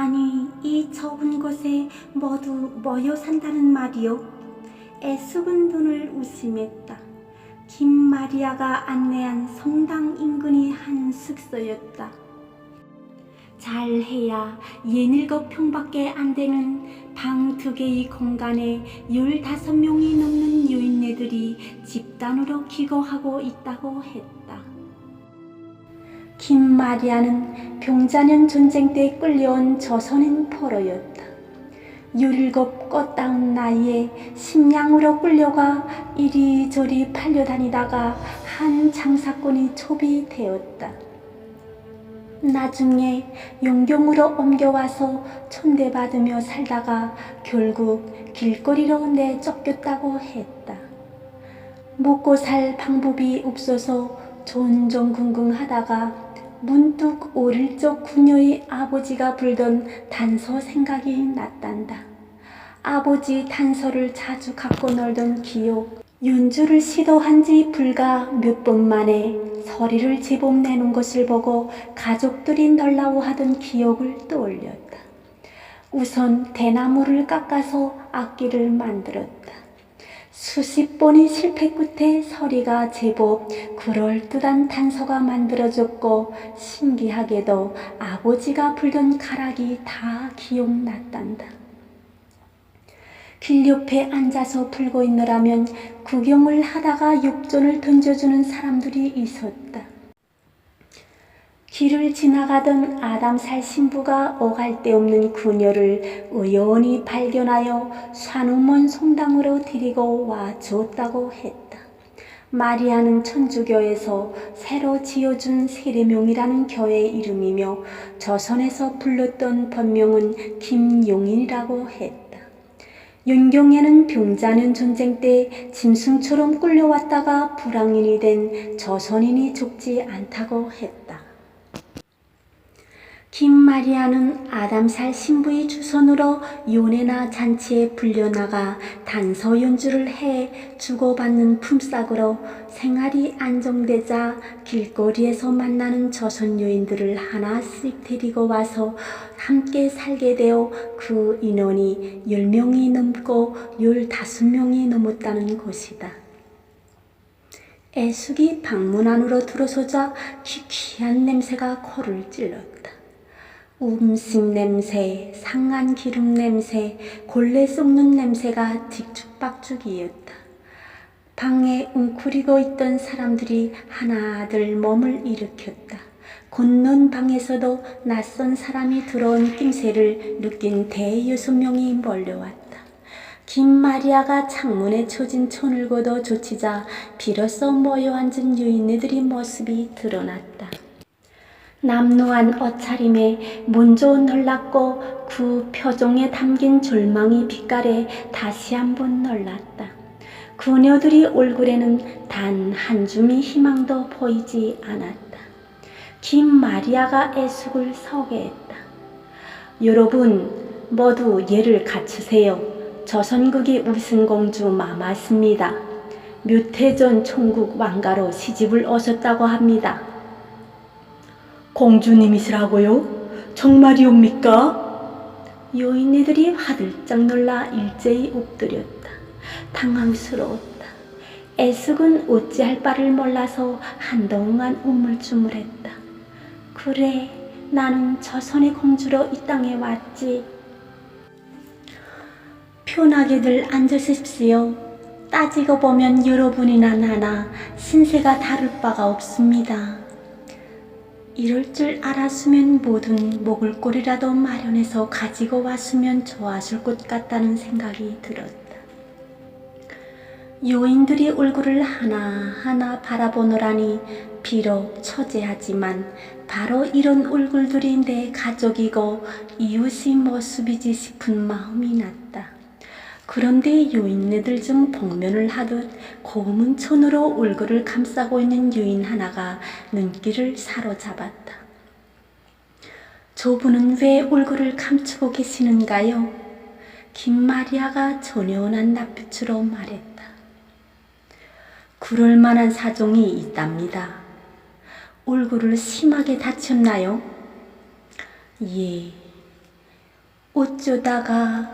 아니, 이 좁은 곳에 모두 모여 산다는 말이요. 애숙은 눈을 웃으했다. 김마리아가 안내한 성당 인근이 한 숙소였다. 잘해야 17평밖에 안 되는 방 2개의 공간에 15명이 넘는 유인네들이 집단으로 기거하고 있다고 했다. 김마리아는 병자년 전쟁 때 끌려온 조선인 포로였다. 17 꽃다운 나이에 식량으로 끌려가 이리저리 팔려다니다가 한 장사꾼이 촉이 되었다. 나중에 용경으로 옮겨와서 천대받으며 살다가 결국 길거리로 내쫓겼다고 했다. 먹고 살 방법이 없어서 전전긍긍하다가 문득 어릴 적 그녀의 아버지가 불던 단서 생각이 났단다. 아버지 단서를 자주 갖고 놀던 기억, 연주를 시도한 지 불과 몇 번 만에 소리를 제법 내는 것을 보고 가족들이 놀라워하던 기억을 떠올렸다. 우선 대나무를 깎아서 악기를 만들었다. 수십 번의 실패 끝에 소리가 제법 그럴듯한 단서가 만들어졌고 신기하게도 아버지가 불던 가락이 다 기억났단다. 길 옆에 앉아서 불고 있느라면 구경을 하다가 육전을 던져주는 사람들이 있었다. 길을 지나가던 아담살 신부가 오갈 데 없는 그녀를 우연히 발견하여 산후먼 성당으로 데리고 와 주었다고 했다. 마리아는 천주교에서 새로 지어준 세례명이라는 교회 이름이며 조선에서 불렀던 본명은 김용인이라고 했다. 윤경에는 병자년 전쟁 때 짐승처럼 끌려왔다가 불황인이 된 조선인이 죽지 않다고 했다. 김마리아는 아담살 신부의 주선으로 연회나 잔치에 불려나가 단서 연주를 해 주고받는 품삯으로 생활이 안정되자 길거리에서 만나는 조선 여인들을 하나씩 데리고 와서 함께 살게 되어 그 인원이 10명이 넘고 15명이 넘었다는 것이다. 애숙이 방문 안으로 들어서자 희귀한 냄새가 코를 찔렀다. 음식 냄새, 상한 기름 냄새, 골래 썩는 냄새가 뒤죽박죽이었다. 방에 웅크리고 있던 사람들이 하나둘 몸을 일으켰다. 건넌 방에서도 낯선 사람이 들어온 낌새를 느낀 대여섯 명이 몰려왔다. 김마리아가 창문에 쳐진 천을 걷어 젖히자 비로소 모여 앉은 유인네들의 모습이 드러났다. 남루한 옷차림에 먼저 놀랐고 그 표정에 담긴 절망의 빛깔에 다시 한번 놀랐다. 그녀들의 얼굴에는 단 한 줌의 희망도 보이지 않았다. 김마리아가 애숙을 소개했다. 여러분 모두 예를 갖추세요. 조선국의 우승공주 마마스입니다. 몇 해 전 총국 왕가로 시집을 오셨다고 합니다. 공주님이시라고요? 정말이옵니까? 여인네들이 화들짝 놀라 일제히 엎드렸다. 당황스러웠다. 애숙은 어찌할 바를 몰라서 한동안 우물쭈물했다. 그래, 나는 조선의 공주로 이 땅에 왔지. 편하게들 앉으십시오. 따지고 보면 여러분이나 나나 신세가 다를 바가 없습니다. 이럴 줄 알았으면 뭐든 먹을거리라도 마련해서 가지고 왔으면 좋았을 것 같다는 생각이 들었다. 여인들이 얼굴을 하나하나 바라보노라니 비록 초재하지만 바로 이런 얼굴들이 내 가족이고 이웃의 모습이지 싶은 마음이 났다. 그런데 여인네들 중 복면을 하듯 검은 천으로 얼굴을 감싸고 있는 여인 하나가 눈길을 사로잡았다. 저분은 왜 얼굴을 감추고 계시는가요? 김마리아가 전연한 낯빛으로 말했다. 그럴 만한 사정이 있답니다. 얼굴을 심하게 다쳤나요? 예. 어쩌다가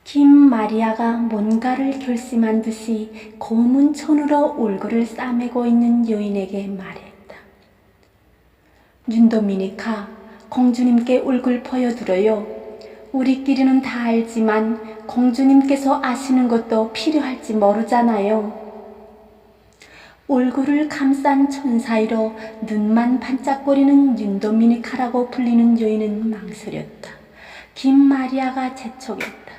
김마리아가 뭔가를 결심한 듯이 검은 손으로 얼굴을 싸매고 있는 여인에게 말했다. 윤도미니카, 공주님께 얼굴 보여드려요. 우리끼리는 다 알지만 공주님께서 아시는 것도 필요할지 모르잖아요. 얼굴을 감싼 천 사이로 눈만 반짝거리는 윤도미니카라고 불리는 여인은 망설였다. 김마리아가 재촉했다.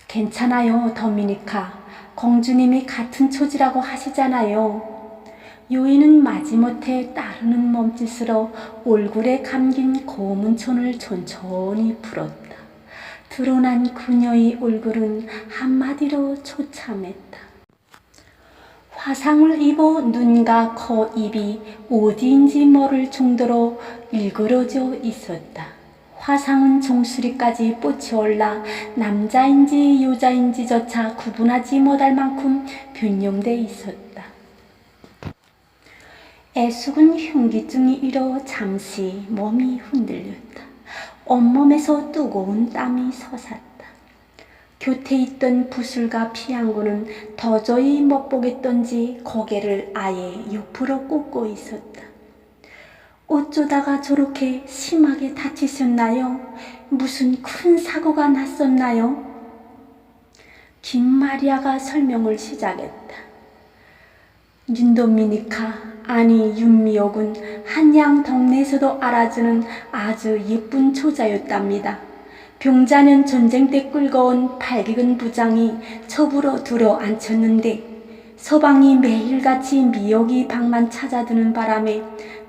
괜찮아요, 도미니카. 공주님이 같은 처지라고 하시잖아요. 여인은 마지못해 따르는 몸짓으로 얼굴에 감긴 검은 천을 천천히 풀었다. 드러난 그녀의 얼굴은 한마디로 처참했다. 화상을 입어 눈과 코, 입이 어디인지 모를 정도로 일그러져 있었다. 화상은 종수리까지 뻗치 올라 남자인지 여자인지조차 구분하지 못할 만큼 변형돼 있었다. 애숙은 현기증이 일어 잠시 몸이 흔들렸다. 온몸에서 뜨거운 땀이 솟았다. 곁에 있던 부술과 피양구는 도저히 못 보겠던지 고개를 아예 옆으로 꽂고 있었다. 어쩌다가 저렇게 심하게 다치셨나요? 무슨 큰 사고가 났었나요? 김마리아가 설명을 시작했다. 윤도미니카, 아니 윤미옥은 한양 동네에서도 알아주는 아주 예쁜 처자였답니다. 병자는 전쟁 때 끌고 온 발기근 부장이 첩으로 들어 앉혔는데 서방이 매일같이 미옥이 방만 찾아드는 바람에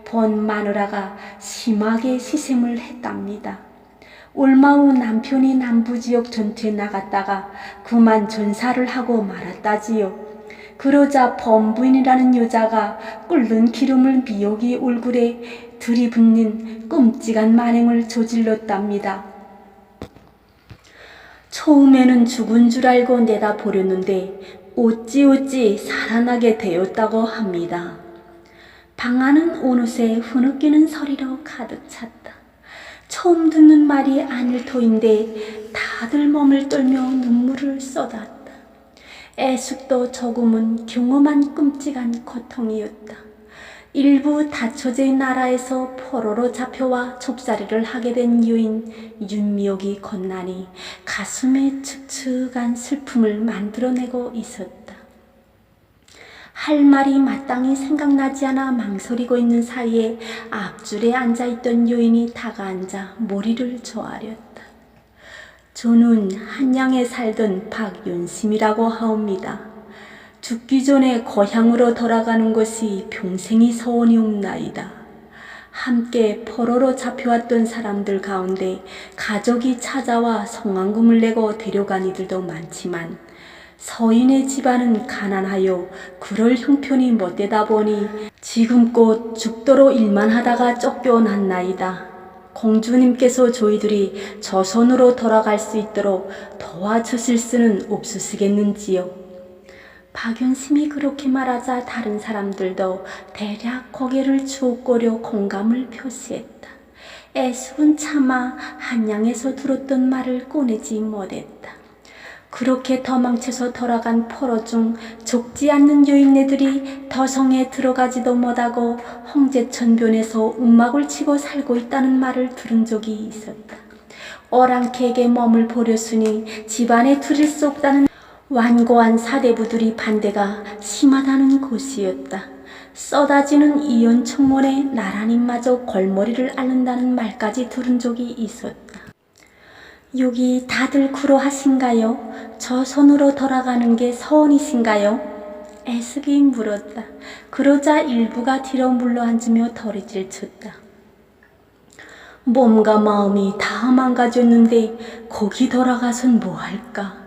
본 마누라가 심하게 시샘을 했답니다. 얼마 후 남편이 남부지역 전투에 나갔다가 그만 전사를 하고 말았다지요. 그러자 범부인이라는 여자가 끓는 기름을 미옥이 얼굴에 들이붓는 끔찍한 만행을 저질렀답니다. 처음에는 죽은 줄 알고 내다버렸는데 어찌어찌 살아나게 되었다고 합니다. 방 안은 어느새 흐느끼는 소리로 가득 찼다. 처음 듣는 말이 아닐 터인데 다들 몸을 떨며 눈물을 쏟았다. 애숙도 조금은 경험한 끔찍한 고통이었다. 일부 다처제의 나라에서 포로로 잡혀와 좁사리를 하게 된 여인 윤미옥이 곤란히 가슴에 측측한 슬픔을 만들어내고 있었다. 할 말이 마땅히 생각나지 않아 망설이고 있는 사이에 앞줄에 앉아있던 여인이 다가앉아 머리를 조아렸다. 저는 한양에 살던 박윤심이라고 하옵니다. 죽기 전에 고향으로 돌아가는 것이 평생이 소원이옵나이다. 함께 포로로 잡혀왔던 사람들 가운데 가족이 찾아와 성황금을 내고 데려간 이들도 많지만 서인의 집안은 가난하여 그럴 형편이 못되다 보니 지금껏 죽도록 일만 하다가 쫓겨났나이다. 공주님께서 저희들이 조선으로 돌아갈 수 있도록 도와주실 수는 없으시겠는지요. 박윤심이 그렇게 말하자 다른 사람들도 대략 고개를 주옥거려 공감을 표시했다. 애숙은 차마 한양에서 들었던 말을 꺼내지 못했다. 그렇게 도망쳐서 돌아간 포로 중 적지 않는 여인네들이 더성에 들어가지도 못하고 홍제천변에서 움막을 치고 살고 있다는 말을 들은 적이 있었다. 오랑캐에게 몸을 버렸으니 집안에 들일 수 없다는 완고한 사대부들이 반대가 심하다는 곳이었다. 쏟아지는 이연청문에 나란히마저 골머리를 앓는다는 말까지 들은 적이 있었다. 여기 다들 그러하신가요? 조선으로 돌아가는 게 소원이신가요? 애숙이 물었다. 그러자 일부가 뒤로 물러앉으며 도리질 쳤다. 몸과 마음이 다 망가졌는데 거기 돌아가선 뭐할까?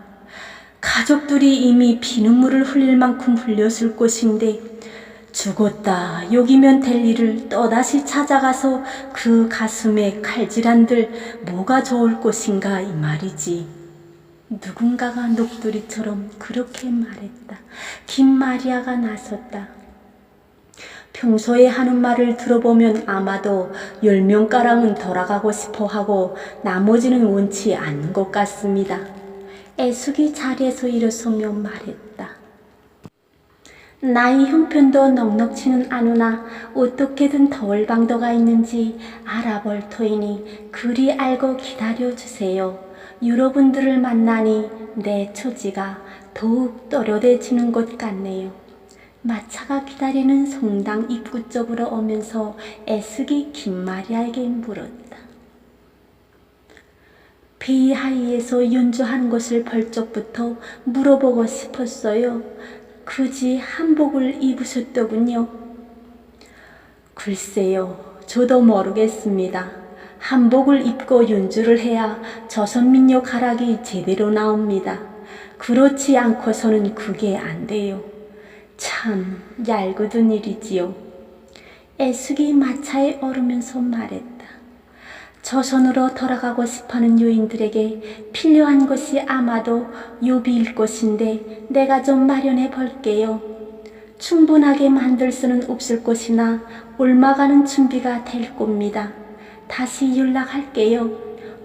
가족들이 이미 피눈물을 흘릴 만큼 흘렸을 것인데 죽었다 여기면 될 일을 또다시 찾아가서 그 가슴에 칼질한들 뭐가 좋을 것인가 이 말이지. 누군가가 녹두리처럼 그렇게 말했다. 김마리아가 나섰다. 평소에 하는 말을 들어보면 아마도 10명가량은 돌아가고 싶어 하고 나머지는 원치 않는 것 같습니다. 애숙이 자리에서 일어서며 말했다. 나이 형편도 넉넉치는 않으나 어떻게든 더울 방도가 있는지 알아볼 터이니 그리 알고 기다려주세요. 여러분들을 만나니 내 처지가 더욱 또렷해지는 것 같네요. 마차가 기다리는 성당 입구 쪽으로 오면서 애숙이 김마리아에게 물었다. 베이하이에서 연주하는 것을 볼 적부터 물어보고 싶었어요. 굳이 한복을 입으셨더군요. 글쎄요, 저도 모르겠습니다. 한복을 입고 연주를 해야 조선민요 가락이 제대로 나옵니다. 그렇지 않고서는 그게 안 돼요. 참 얄궂은 일이지요. 애숙이 마차에 오르면서 말했다. 조선으로 돌아가고 싶어하는 여인들에게 필요한 것이 아마도 요비일 것인데 내가 좀 마련해 볼게요. 충분하게 만들 수는 없을 것이나 얼마가는 준비가 될 겁니다. 다시 연락할게요.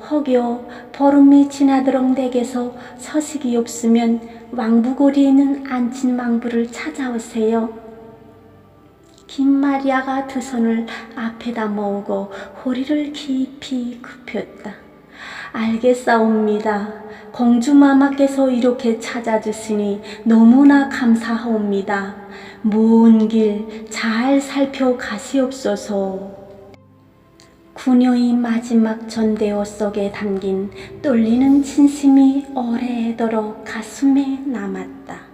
혹여 보름이 지나도록 댁에서 소식이 없으면 왕부고리에 있는 안친망부를 찾아오세요. 김마리아가 두 손을 앞에다 모으고 허리를 깊이 굽혔다. 알겠사옵니다. 공주마마께서 이렇게 찾아주시니 너무나 감사하옵니다. 먼 길 잘 살펴가시옵소서. 그녀의 마지막 전대호 속에 담긴 떨리는 진심이 오래도록 가슴에 남았다.